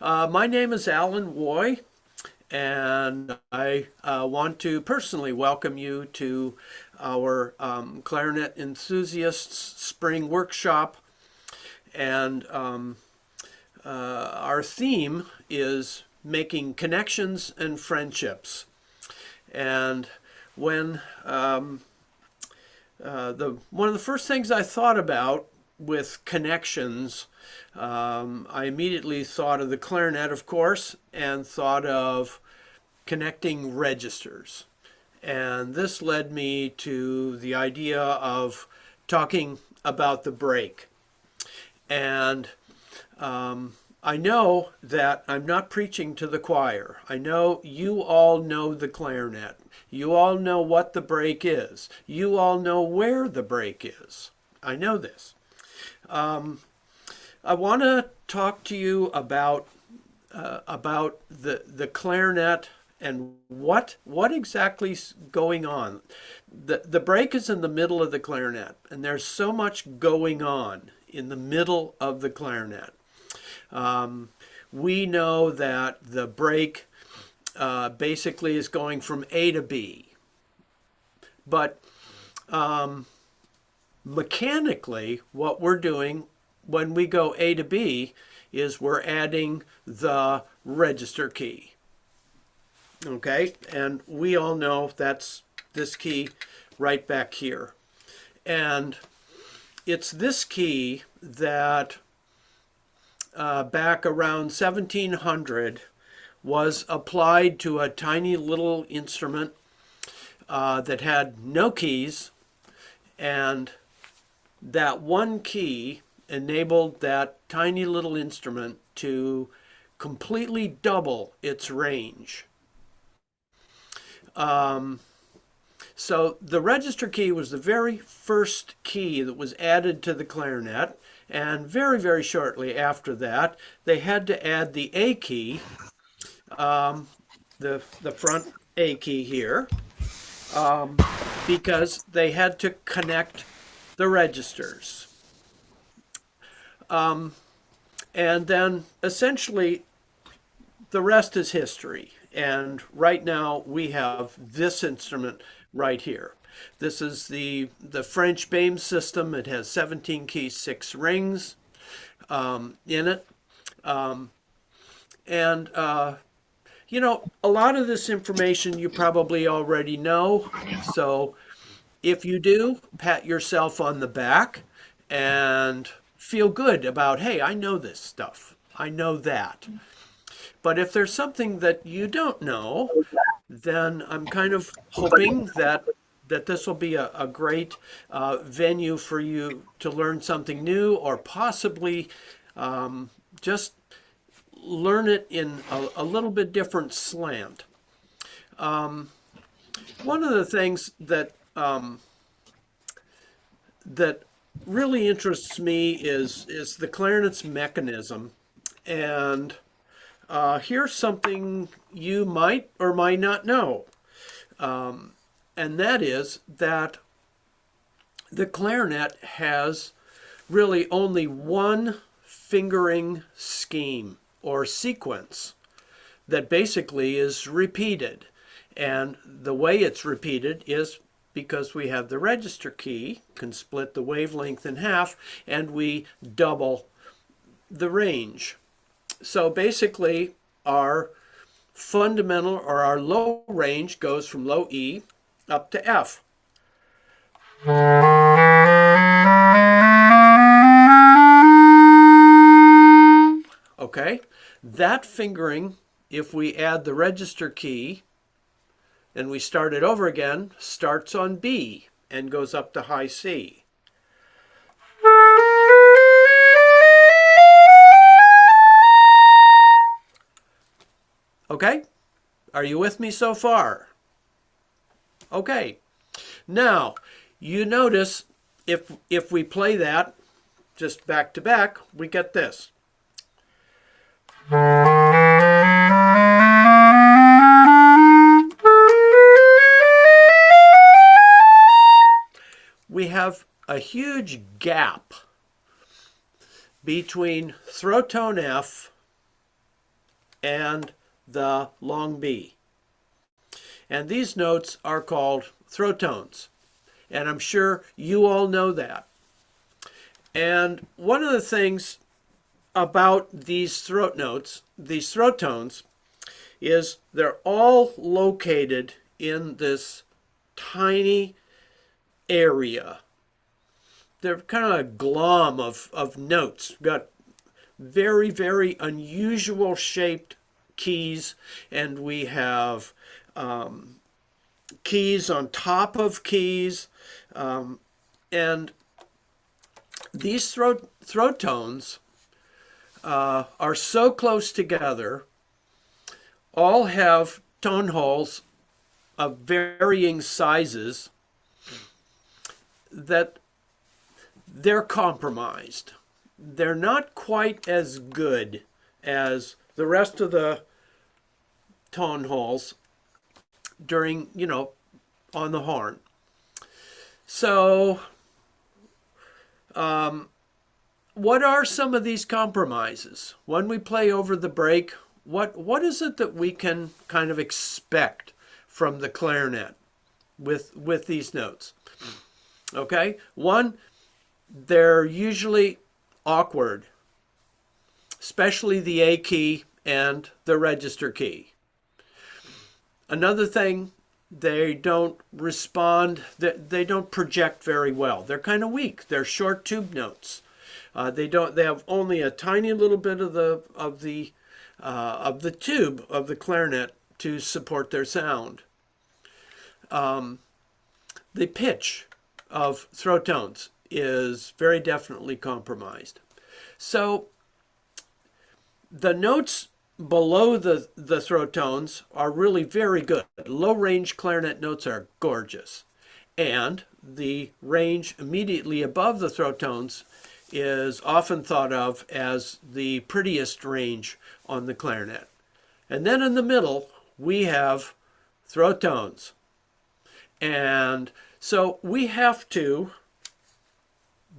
My name is Alan Woy, and I want to personally welcome you to our Clarinet Enthusiasts Spring Workshop. And our theme is making connections and friendships. And when one of the first things I thought about with connections, I immediately thought of the clarinet, of course, and thought of connecting registers. And this led me to the idea of talking about the break. And I know that I'm not preaching to the choir. I know you all know the clarinet. You all know what the break is. You all know where the break is. I know this. I want to talk to you about the clarinet and what exactly is going on. The break is in the middle of the clarinet, and there's so much going on in the middle of the clarinet. We know that the break basically is going from A to B, but mechanically, what we're doing when we go A to B is we're adding the register key. Okay, and we all know that's this key right back here. And it's this key that back around 1700 was applied to a tiny little instrument that had no keys, and that one key enabled that tiny little instrument to completely double its range. So the register key was the very first key that was added to the clarinet, and very, very shortly after that, they had to add the A key, the front A key here, because they had to connect the registers. And then essentially the rest is history. And right now we have this instrument right here. This is the French BAME system. It has 17 keys, 6 rings in it. You know, a lot of this information you probably already know. So if you do, pat yourself on the back and feel good about, hey, I know this stuff. I know that. But if there's something that you don't know, then I'm kind of hoping that this will be a great venue for you to learn something new, or possibly just learn it in a little bit different slant. One of the things that really interests me is the clarinet's mechanism. And here's something you might or might not know. And that is that the clarinet has really only one fingering scheme or sequence that basically is repeated. And the way it's repeated is because we have the register key, can split the wavelength in half, and we double the range. So basically our fundamental, or our low range, goes from low E up to F. Okay, that fingering, if we add the register key and we start it over again, starts on B and goes up to high C. Okay, are you with me so far? Okay, now you notice if we play that just back to back, we get this. We have a huge gap between throat tone F and the long B. And these notes are called throat tones. And I'm sure you all know that. And one of the things about these throat notes, these throat tones, is they're all located in this tiny area. They're kind of a glom of notes. We've got very, very unusual shaped keys, and we have keys on top of keys. And these throat tones are so close together, all have tone holes of varying sizes, that they're compromised. They're not quite as good as the rest of the tone holes during, on the horn. So, what are some of these compromises? When we play over the break, what is it that we can kind of expect from the clarinet with these notes? Okay, one, they're usually awkward, especially the A key and the register key. Another thing, they don't respond, they don't project very well. They're kind of weak. They're short tube notes. They have only a tiny little bit of the tube of the clarinet to support their sound. The pitch of throat tones is very definitely compromised. So the notes below the throat tones are really very good. Low range clarinet notes are gorgeous. And the range immediately above the throat tones is often thought of as the prettiest range on the clarinet. And then in the middle, we have throat tones. And so we have to,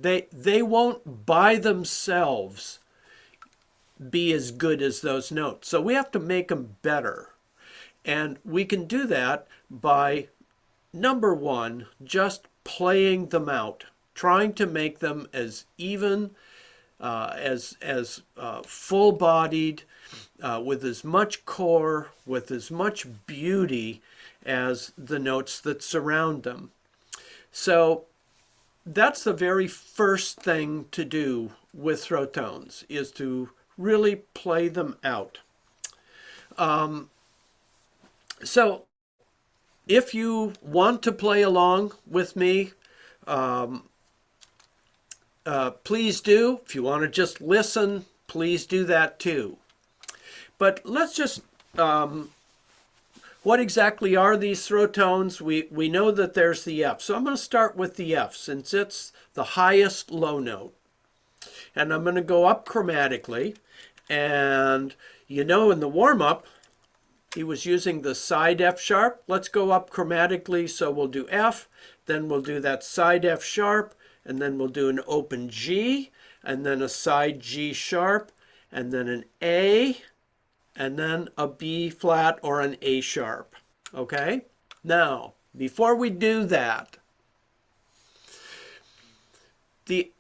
they won't by themselves be as good as those notes. So we have to make them better. And we can do that by, number one, just playing them out, trying to make them as even, as full-bodied, with as much core, with as much beauty as the notes that surround them. So that's the very first thing to do with throat tones, is to really play them out. So if you want to play along with me, please do. If you want to just listen, please do that too. But let's just, what exactly are these throat tones? We know that there's the F. So I'm going to start with the F, since it's the highest low note. And I'm going to go up chromatically. And in the warm-up, he was using the side F sharp. Let's go up chromatically. So we'll do F, then we'll do that side F sharp, and then we'll do an open G, and then a side G sharp, and then an A, and then a B flat or an A sharp. Okay? Now, before we do that, the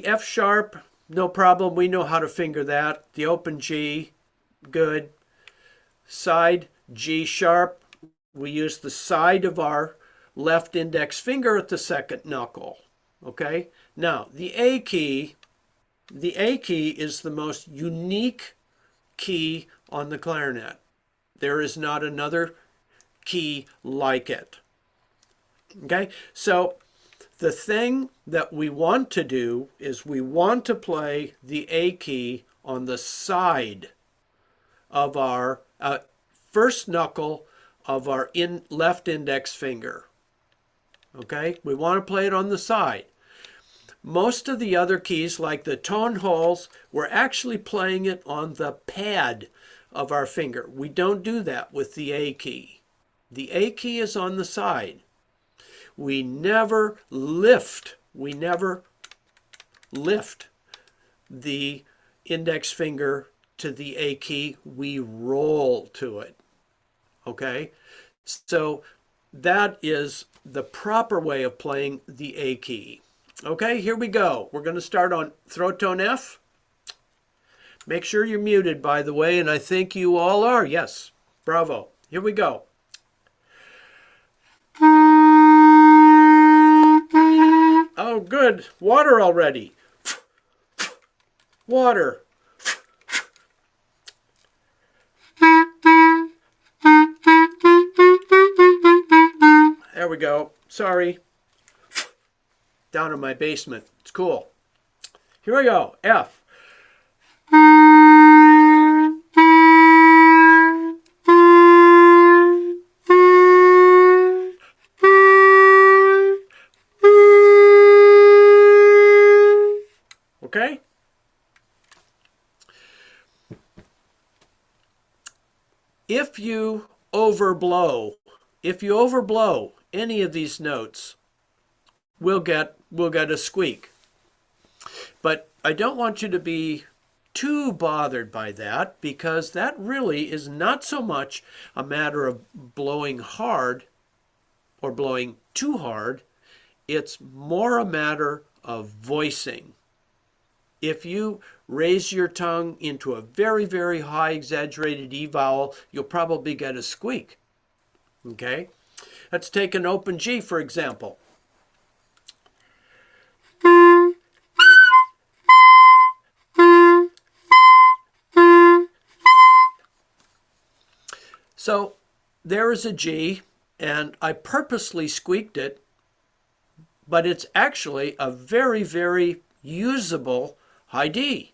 F sharp, no problem. We know how to finger that. The open G, good. Side G sharp, we use the side of our left index finger at the second knuckle. Okay? Now, the A key is the most unique key on the clarinet. There is not another key like it. Okay? So the thing that we want to do is we want to play the A key on the side of our first knuckle of our left index finger. Okay? We want to play it on the side. Most of the other keys, like the tone holes, we're actually playing it on the pad of our finger. We don't do that with the A key. The A key is on the side. We never lift the index finger to the A key, we roll to it. Okay? So that is the proper way of playing the A key. Okay, here we go. We're going to start on throat tone F. Make sure you're muted, by the way, and I think you all are. Yes, bravo. Here we go. Oh, good. Water already. Water. There we go. Sorry. Down in my basement. It's cool. Here we go. F. Okay? If you overblow any of these notes, we'll get a squeak. But I don't want you to be too bothered by that, because that really is not so much a matter of blowing hard or blowing too hard. It's more a matter of voicing. If you raise your tongue into a very, very high exaggerated E vowel, you'll probably get a squeak. Okay? Let's take an open G, for example. So there is a G, and I purposely squeaked it, but it's actually a very, very usable high D.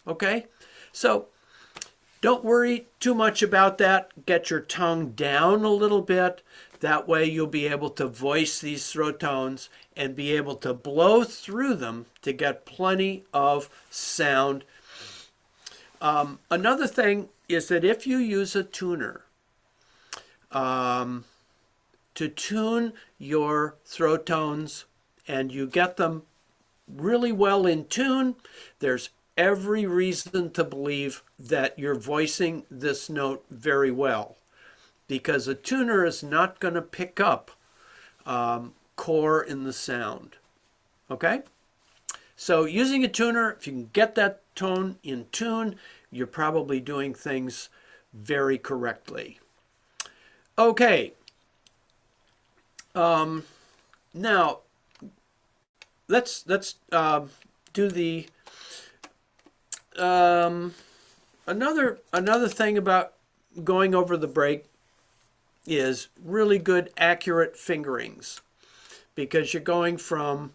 Okay, so don't worry too much about that. Get your tongue down a little bit. That way you'll be able to voice these throat tones and be able to blow through them to get plenty of sound. Another thing is that if you use a tuner to tune your throat tones and you get them really well in tune, there's every reason to believe that you're voicing this note very well, because a tuner is not going to pick up core in the sound. Okay? So using a tuner, if you can get that tone in tune, you're probably doing things very correctly. Okay. Now, let's do the another thing about going over the break is really good accurate fingerings, because you're going from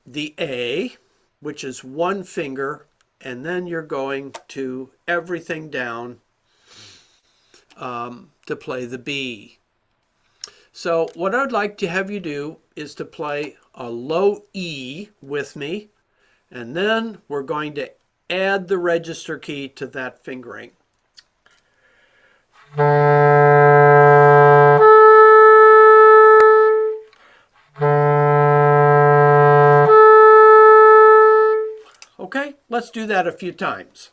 the A, which is one finger, and then you're going to everything down to play the B. So what I'd like to have you do is to play a low E with me, and then we're going to add the register key to that fingering. Okay, let's do that a few times.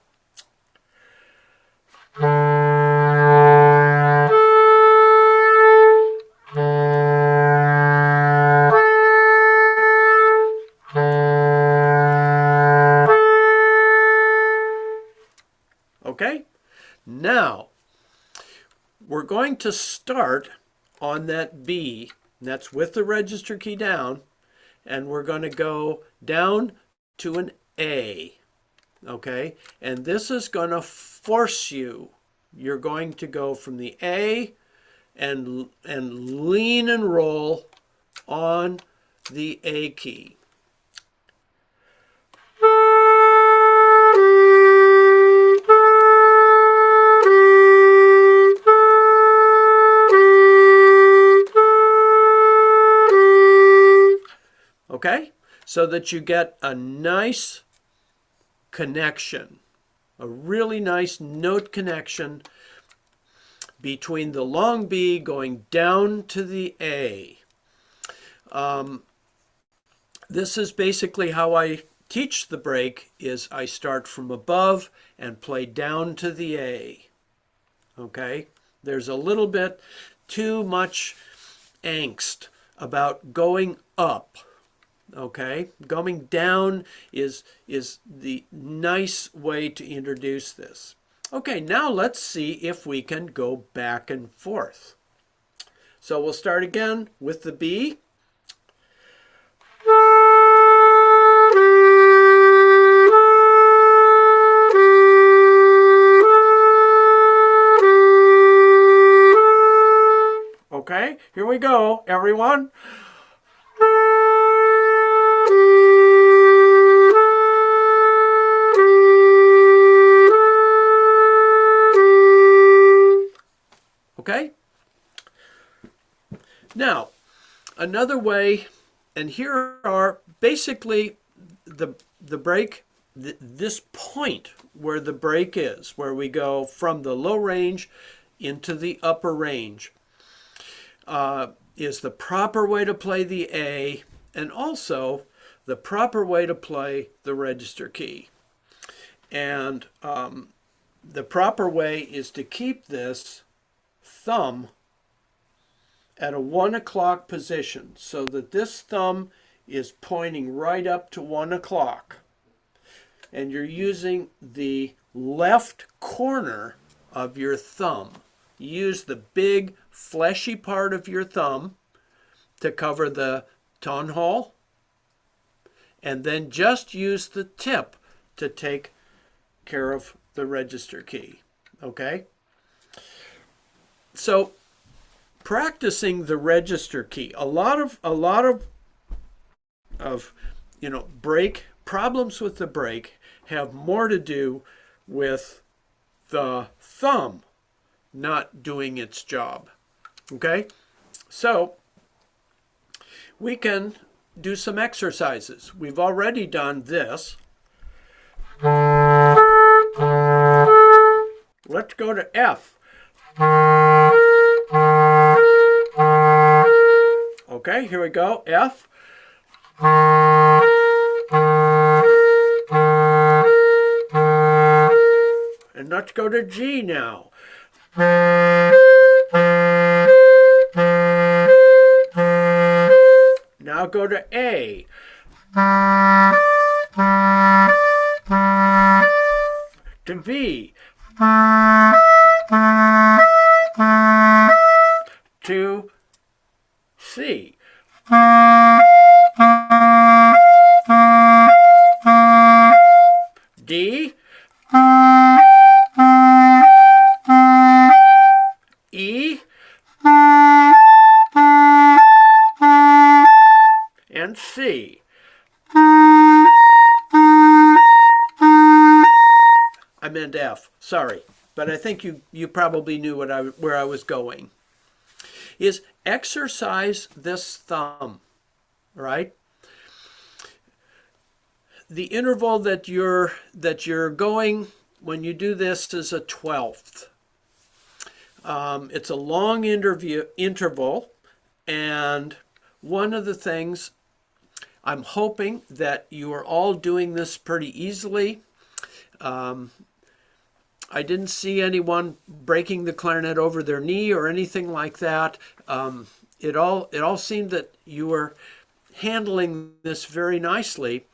Okay, now we're going to start on that B, and that's with the register key down, and we're going to go down to an A. Okay, and this is going to force you. You're going to go from the A and lean and roll on the A key. Okay, so that you get a nice connection, a really nice note connection between the long B going down to the A. This is basically how I teach the break, is I start from above and play down to the A. Okay? There's a little bit too much angst about going up. Okay? Going down is the nice way to introduce this. Okay, now let's see if we can go back and forth. So we'll start again with the B. Okay, here we go, everyone. Okay? Now, another way, and here are basically the break, this point where the break is, where we go from the low range into the upper range, is the proper way to play the A, and also the proper way to play the register key. And the proper way is to keep this thumb at a 1 o'clock position so that this thumb is pointing right up to 1 o'clock. And you're using the left corner of your thumb. Use the big fleshy part of your thumb to cover the tone hole, and then just use the tip to take care of the register key. Okay? So practicing the register key, a lot of break problems with the break have more to do with the thumb not doing its job. Okay? So we can do some exercises. We've already done this. Let's go to F. Okay, here we go. F. And let's go to G now. Now go to A. To B. To C. D. E. And C. I meant F, sorry, but I think you probably knew where I was going. Is exercise this thumb, right? The interval that you're going when you do this is a 12th. It's a long interval, and one of the things I'm hoping that you are all doing this pretty easily. I didn't see anyone breaking the clarinet over their knee or anything like that. It all seemed that you were handling this very nicely.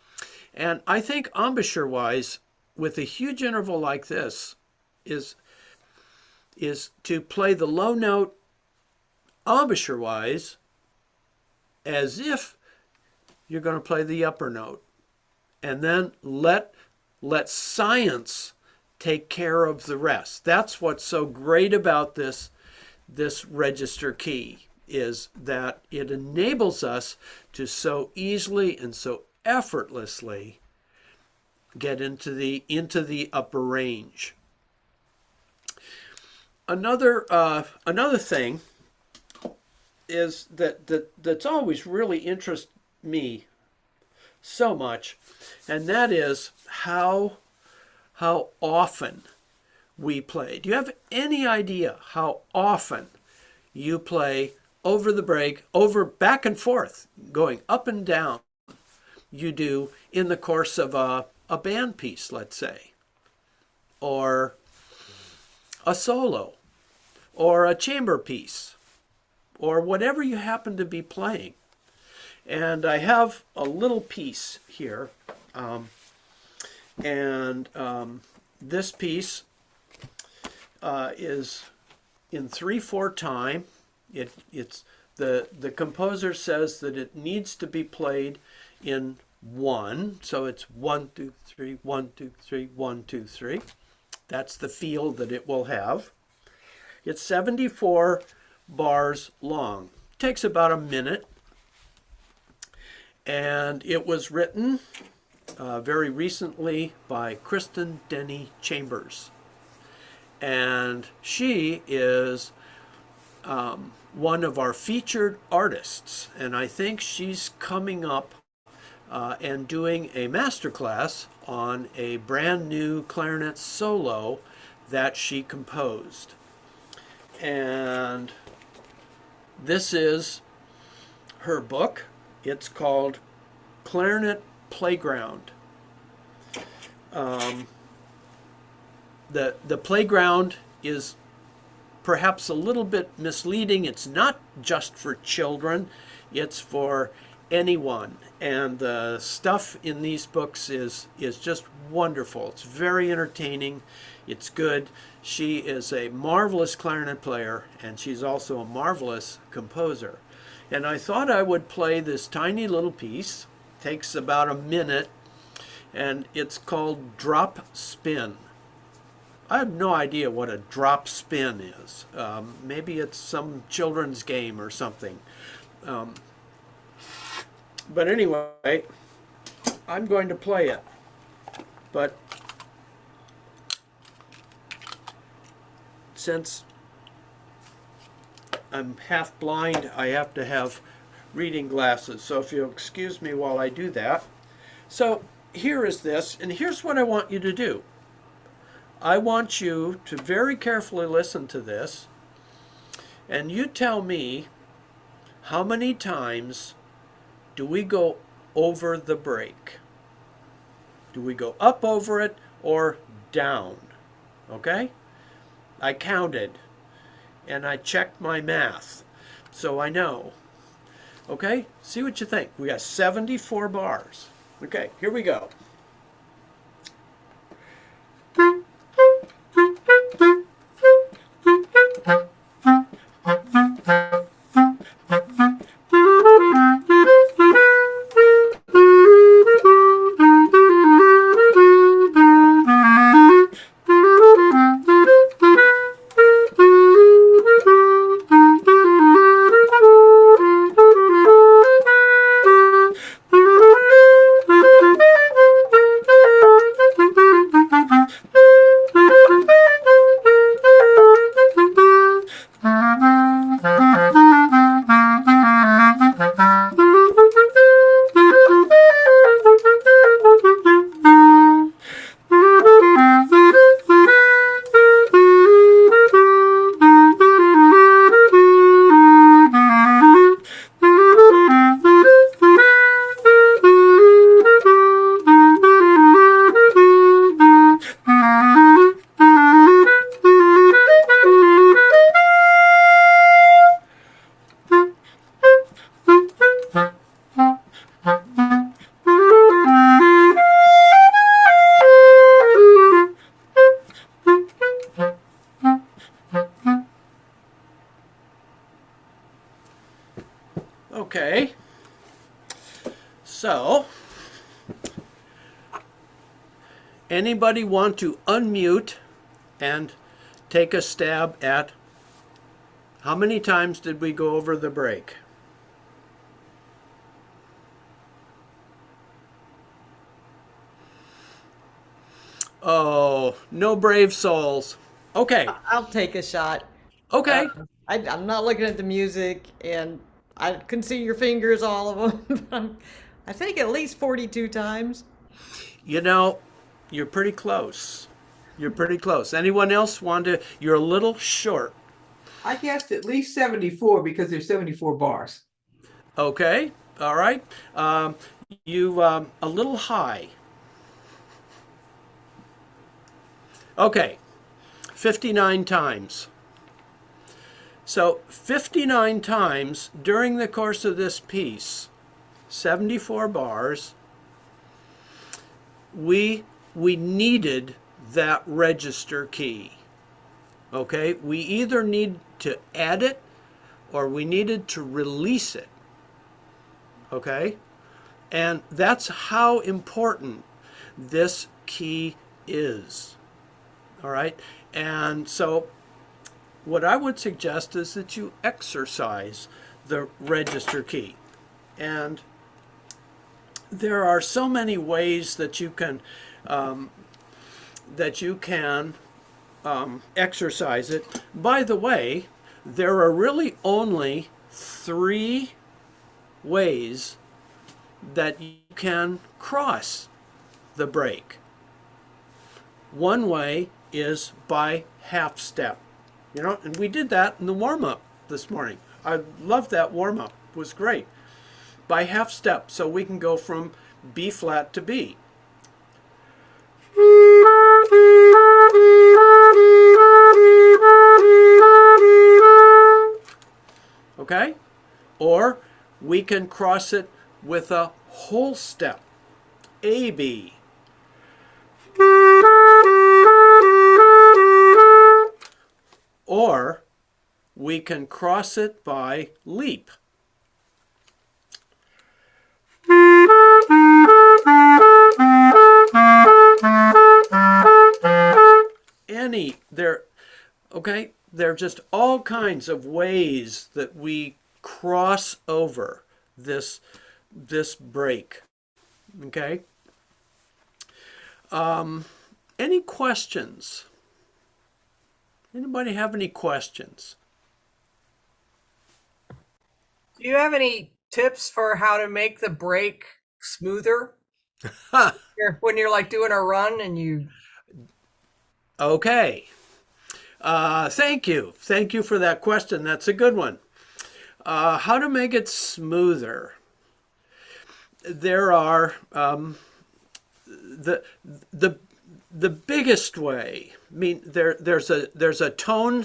And I think embouchure-wise, with a huge interval like this, is to play the low note embouchure-wise as if you're going to play the upper note. And then let science take care of the rest. That's what's so great about this register key, is that it enables us to so easily and so effortlessly get into the upper range. Another thing is that's always really interested me so much, and that is how often we play? Do you have any idea how often you play over the break, over back and forth, going up and down, you do in the course of a band piece, let's say, or a solo, or a chamber piece, or whatever you happen to be playing? And I have a little piece here, and this piece is in 3/4 time. It's the composer says that it needs to be played in 1, so it's 1 2 3 1 2 3 1 2 3. That's the feel that it will have. It's 74 bars long. Takes about a minute, and it was written very recently by Kristen Denny Chambers, and she is one of our featured artists, and I think she's coming up and doing a masterclass on a brand new clarinet solo that she composed. And this is her book. It's called Clarinet Playground. The playground is perhaps a little bit misleading. It's not just for children, it's for anyone. And the stuff in these books is just wonderful. It's very entertaining. It's good. She is a marvelous clarinet player, and she's also a marvelous composer. And I thought I would play this tiny little piece. Takes about a minute, and it's called Drop Spin. I have no idea what a drop spin is. Maybe it's some children's game or something. But anyway, I'm going to play it. But since I'm half blind, I have to have reading glasses. So if you'll excuse me while I do that. So here is this, and here's what I want you to do. I want you to very carefully listen to this, and you tell me how many times do we go over the break? Do we go up over it or down? Okay? I counted, and I checked my math, so I know. Okay? See what you think. We got 74 bars. Okay, here we go. Okay, so anybody want to unmute and take a stab at how many times did we go over the break? Oh, no brave souls. Okay, I'll take a shot. okay. I'm not looking at the music, and I can see your fingers, all of them. But I think at least 42 times. You know, you're pretty close. You're pretty close. Anyone else want to? You're a little short. I guessed at least 74 because there's 74 bars. Okay. All right. You a little high. Okay. 59 times. So 59 times during the course of this piece, 74 bars, we needed that register key. Okay? We either need to add it or we needed to release it. Okay? And that's how important this key is. All right? And so what I would suggest is that you exercise the register key. And there are so many ways that you can exercise it. By the way, there are really only 3 ways that you can cross the break. One way is by half step. And we did that in the warm-up this morning. I loved that warm-up. It was great. By half step, so we can go from B flat to B. Okay? Or we can cross it with a whole step. A, B. Or we can cross it by leap. There are just all kinds of ways that we cross over this break. Okay? Any questions? Anybody have any questions? Do you have any tips for how to make the break smoother? When you're like doing a run and you... Okay. Thank you. Thank you for that question. That's a good one. How to make it smoother? There are the biggest way. I mean, there's a tone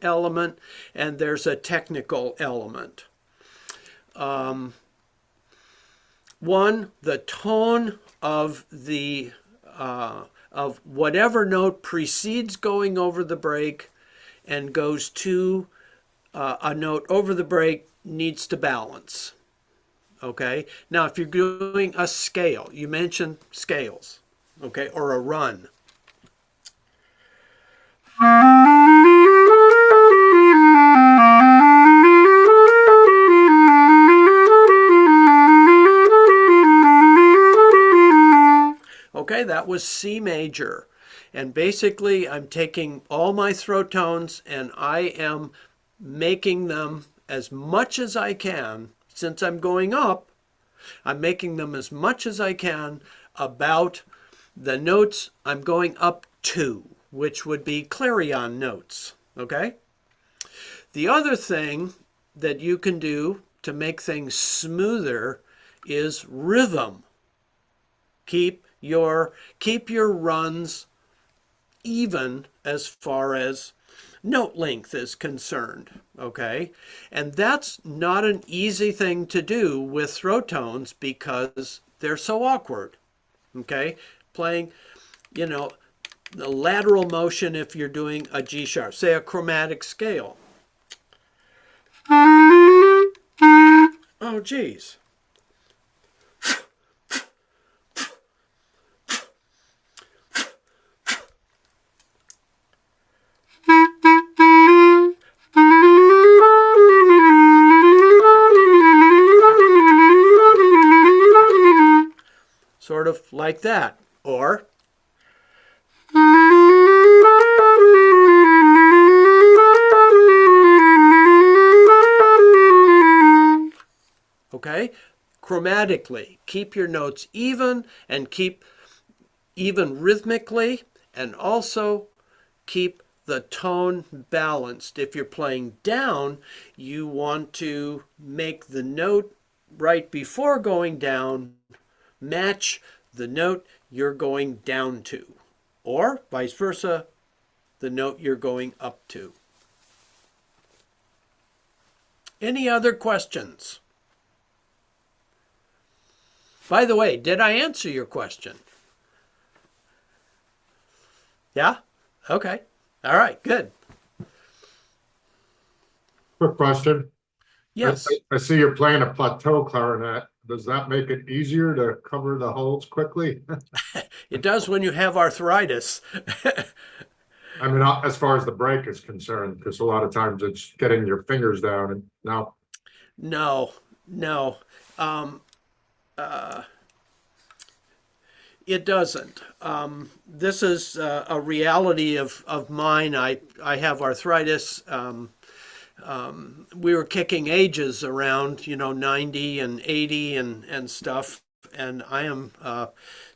element and there's a technical element. One, the tone of the of whatever note precedes going over the break and goes to a note over the break needs to balance. Okay. Now, if you're doing a scale, you mentioned scales, okay, or a run. Okay, that was C major. And basically, I'm taking all my throat tones and I am making them as much as I can. Since I'm going up, I'm making them as much as I can about the notes I'm going up to, which would be clarion notes. Okay? The other thing that you can do to make things smoother is rhythm. Keep your runs even as far as note length is concerned, okay? And that's not an easy thing to do with throat tones because they're so awkward, okay? Playing, the lateral motion if you're doing a G sharp, say a chromatic scale. Oh, geez. Sort of like that. Or okay, chromatically, keep your notes even and keep even rhythmically and also keep the tone balanced. If you're playing down, you want to make the note right before going down match the note you're going down to, or vice versa, the note you're going up to. Any other questions? By the way, did I answer your question? Yeah? Okay. All right, good. Quick question. Yes. I see you're playing a plateau clarinet. Does that make it easier to cover the holes quickly? It does when you have arthritis. I mean, as far as the break is concerned, because a lot of times it's getting your fingers down and now. No. It doesn't. This is a reality of mine. I have arthritis. We were kicking ages around, 90 and 80 and stuff. And I am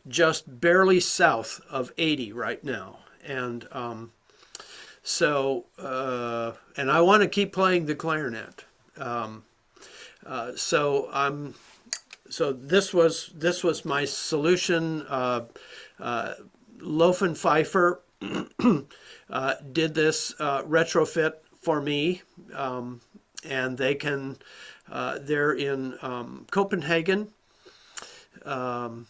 just barely south of 80 right now. And and I want to keep playing the clarinet. So this was my solution. Loaf and Pfeiffer did this retrofit for me, and they're in Copenhagen, and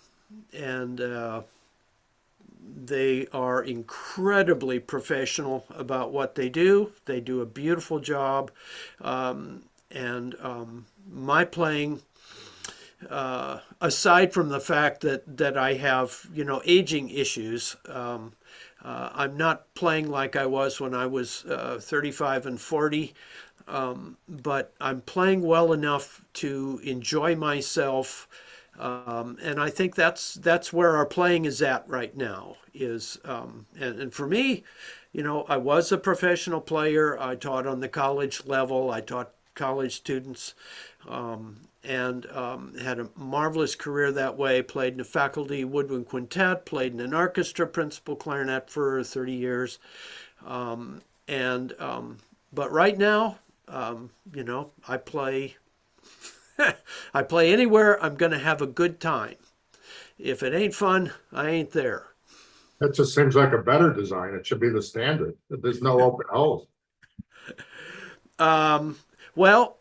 they are incredibly professional about what they do. They do a beautiful job, and my playing, aside from the fact that I have aging issues, I'm not playing like I was when I was 35 and 40, but I'm playing well enough to enjoy myself, and I think that's where our playing is at right now. And for me, I was a professional player. I taught on the college level. I taught college students. And had a marvelous career that way. Played in a faculty woodwind quintet, played in an orchestra, principal clarinet for 30 years. But right now, I play I play anywhere I'm going to have a good time. If it ain't fun, I ain't there. That just seems like a better design. It should be the standard. There's no open holes. Well,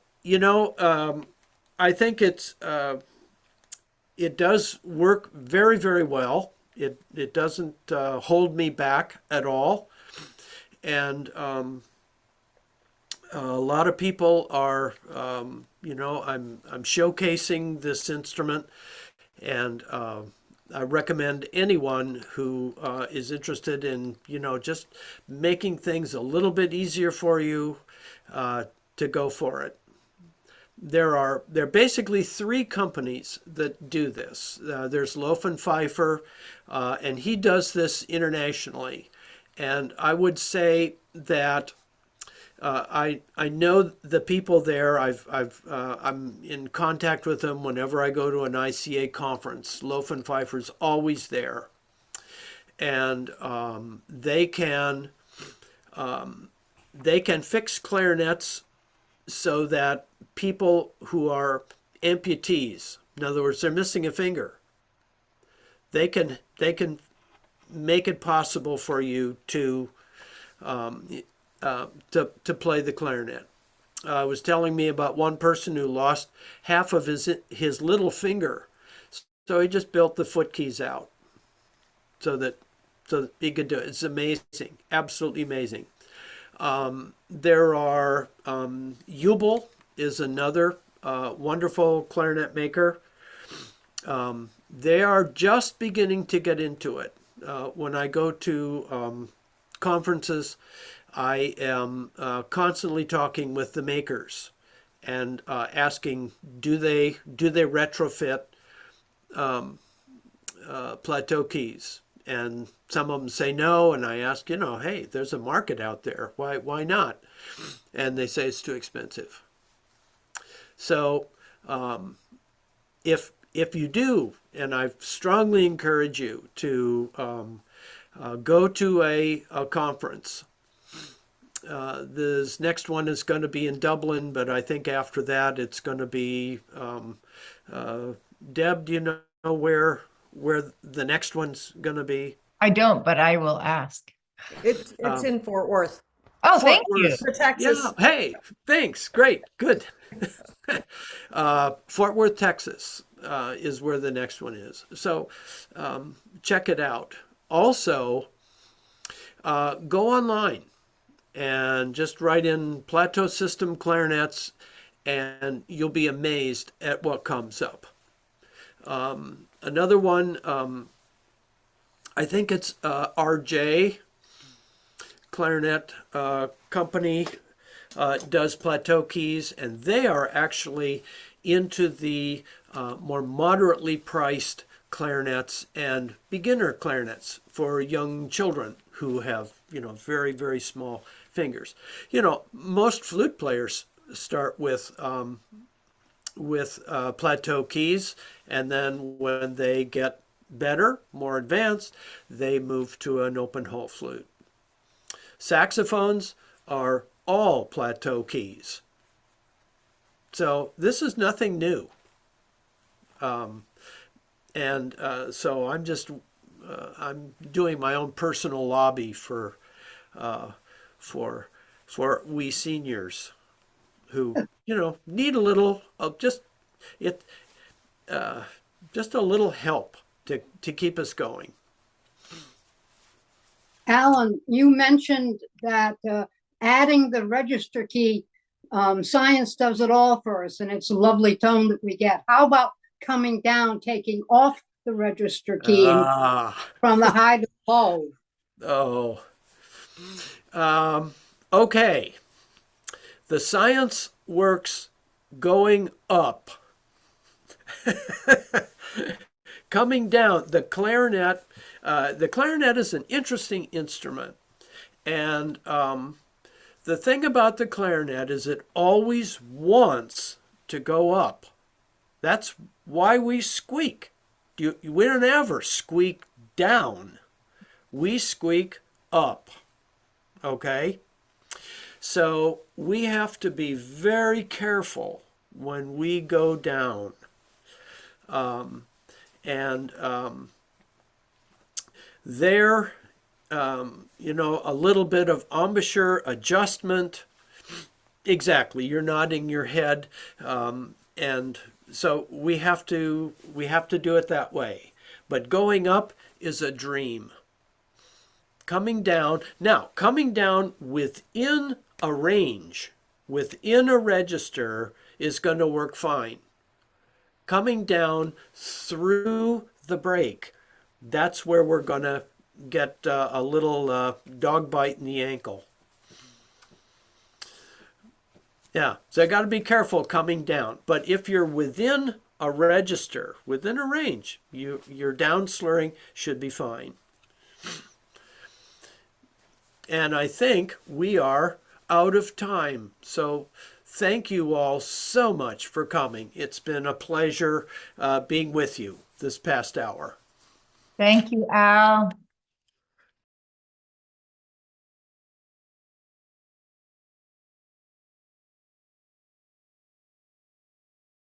I think it does work very, very well. It doesn't hold me back at all, and a lot of people are, I'm showcasing this instrument, and I recommend anyone who is interested in, just making things a little bit easier for you to go for it. There are basically three companies that do this. There's Loaf and Pfeiffer, and he does this internationally. And I would say that I know the people there. I'm in contact with them whenever I go to an ICA conference. Loaf and Pfeiffer's always there, and they can fix clarinets so that people who are amputees, in other words, they're missing a finger, they can make it possible for you to play the clarinet. Was telling me about one person who lost half of his little finger, so he just built the foot keys out so that he could do it. It's amazing, absolutely amazing. There are Jubel is another wonderful clarinet maker. They are just beginning to get into it. When I go to conferences, I am constantly talking with the makers and asking, do they retrofit plateau keys? And some of them say no, and I ask, hey, there's a market out there. Why not? And they say it's too expensive. So if if you do, and I strongly encourage you to go to a conference. This next one is going to be in Dublin, but I think after that it's going to be Deb, do you know where the next one's going to be? I don't, but I will ask. It's in Fort Worth, Oh, Fort thank you. Worth. for Texas. Yeah. Hey, thanks. Great. Good. Fort Worth, Texas is where the next one is. So check it out. Also, go online and just write in Plateau System clarinets, and you'll be amazed at what comes up. Another one, I think it's RJ Clarinet company does plateau keys, and they are actually into the more moderately priced clarinets and beginner clarinets for young children who have, very, very small fingers. Most flute players start with plateau keys, and then when they get better, more advanced, they move to an open hole flute. Saxophones are all plateau keys. So this is nothing new. So I'm doing my own personal lobby for we seniors who, need a little of just a little help to keep us going. Alan, you mentioned that adding the register key, science does it all for us, and it's a lovely tone that we get. How about coming down, taking off the register key from the high to low? Okay. The science works going up. Coming down, the clarinet is an interesting instrument. And the thing about the clarinet is it always wants to go up. That's why we squeak. We don't ever squeak down. We squeak up. Okay? So we have to be very careful when we go down. There, a little bit of embouchure adjustment. Exactly, you're nodding your head, and so we have to do it that way. But going up is a dream. Coming down within a range, within a register, is going to work fine. Coming down through the break, that's where we're going to get a little dog bite in the ankle. Yeah, so I got to be careful coming down. But if you're within a register, within a range, your down slurring should be fine. And I think we are out of time. So thank you all so much for coming. It's been a pleasure being with you this past hour. Thank you, Al.